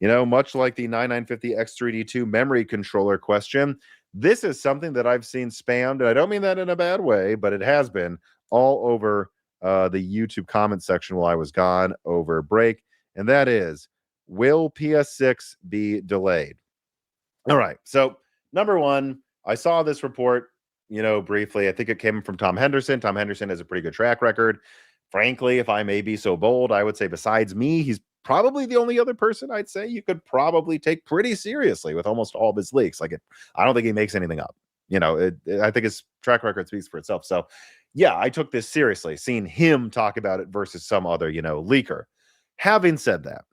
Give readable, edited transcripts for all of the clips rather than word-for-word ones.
Much like the 9950 X3D2 memory controller question, this is something that I've seen spammed, and I don't mean that in a bad way, but it has been all over the YouTube comment section while I was gone over break, and that is, will PS6 be delayed? All right, so number one, I saw this report, briefly. I think it came from Tom Henderson. Tom Henderson has a pretty good track record. Frankly, if I may be so bold, I would say besides me, he's probably the only other person I'd say you could probably take pretty seriously with almost all of his leaks. I don't think he makes anything up. I think his track record speaks for itself. So, yeah, I took this seriously, seeing him talk about it versus some other, leaker. Having said that,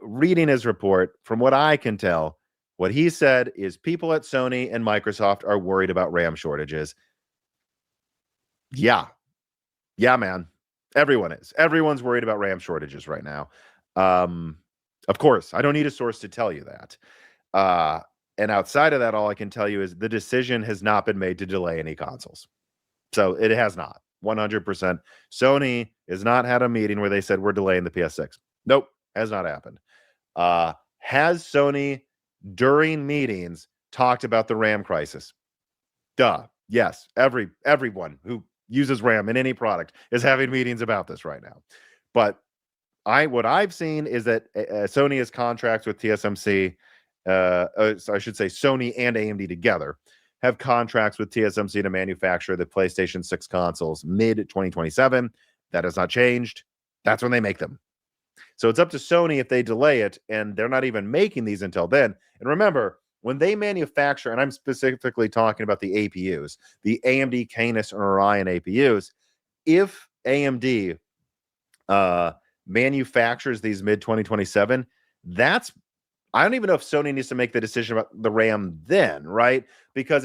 reading his report, from what I can tell, what he said is people at Sony and Microsoft are worried about RAM shortages. Yeah. Yeah, man. Everyone is. Everyone's worried about RAM shortages right now. Of course, I don't need a source to tell you that. And outside of that, all I can tell you is the decision has not been made to delay any consoles. So it has not. 100%. Sony has not had a meeting where they said we're delaying the PS6. Nope, has not happened. Has Sony, during meetings, talked about the RAM crisis? Duh. Yes. Everyone who uses RAM in any product is having meetings about this right now. But what I've seen is that Sony has contracts with TSMC. So I should say Sony and AMD together have contracts with TSMC to manufacture the PlayStation 6 consoles mid-2027. That has not changed. That's when they make them. So it's up to Sony if they delay it, and they're not even making these until then. And remember, when they manufacture, and I'm specifically talking about the APUs, the AMD Canis and Orion APUs, if AMD manufactures these mid-2027, I don't even know if Sony needs to make the decision about the RAM then, right? Because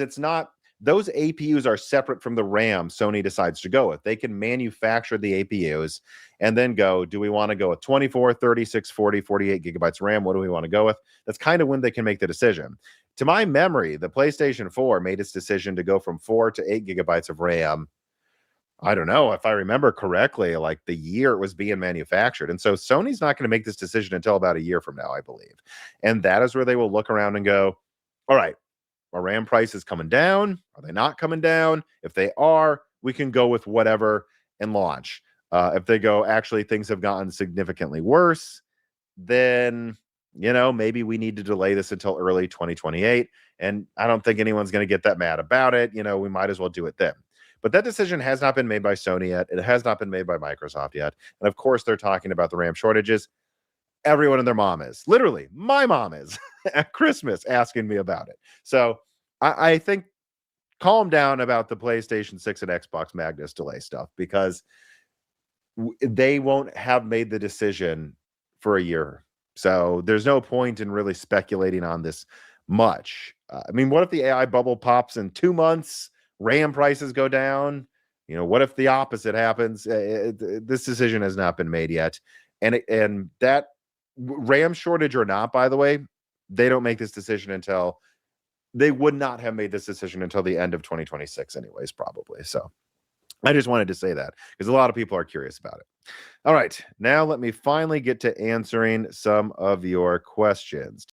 those APUs are separate from the RAM Sony decides to go with. They can manufacture the APUs and then go, do we want to go with 24, 36, 40, 48 gigabytes RAM? What do we want to go with? That's kind of when they can make the decision. To my memory, the PlayStation 4 made its decision to go from 4 to 8 gigabytes of RAM. I don't know if I remember correctly, like the year it was being manufactured. And so Sony's not going to make this decision until about a year from now, I believe. And that is where they will look around and go, all right, our RAM price is coming down. Are they not coming down? If they are, we can go with whatever and launch. If they go, actually, things have gotten significantly worse, then, maybe we need to delay this until early 2028. And I don't think anyone's going to get that mad about it. We might as well do it then. But that decision has not been made by Sony yet. It has not been made by Microsoft yet. And of course, they're talking about the RAM shortages. Everyone and their mom is. Literally, my mom is at Christmas asking me about it. So I think calm down about the PlayStation 6 and Xbox Magnus delay stuff, because they won't have made the decision for a year. So there's no point in really speculating on this much. What if the AI bubble pops in 2 months? RAM prices go down. What if the opposite happens? This decision has not been made yet. And that RAM shortage or not, by the way, they don't make this decision they would not have made this decision until the end of 2026 anyways, probably. So I just wanted to say that because a lot of people are curious about it. All right, now let me finally get to answering some of your questions.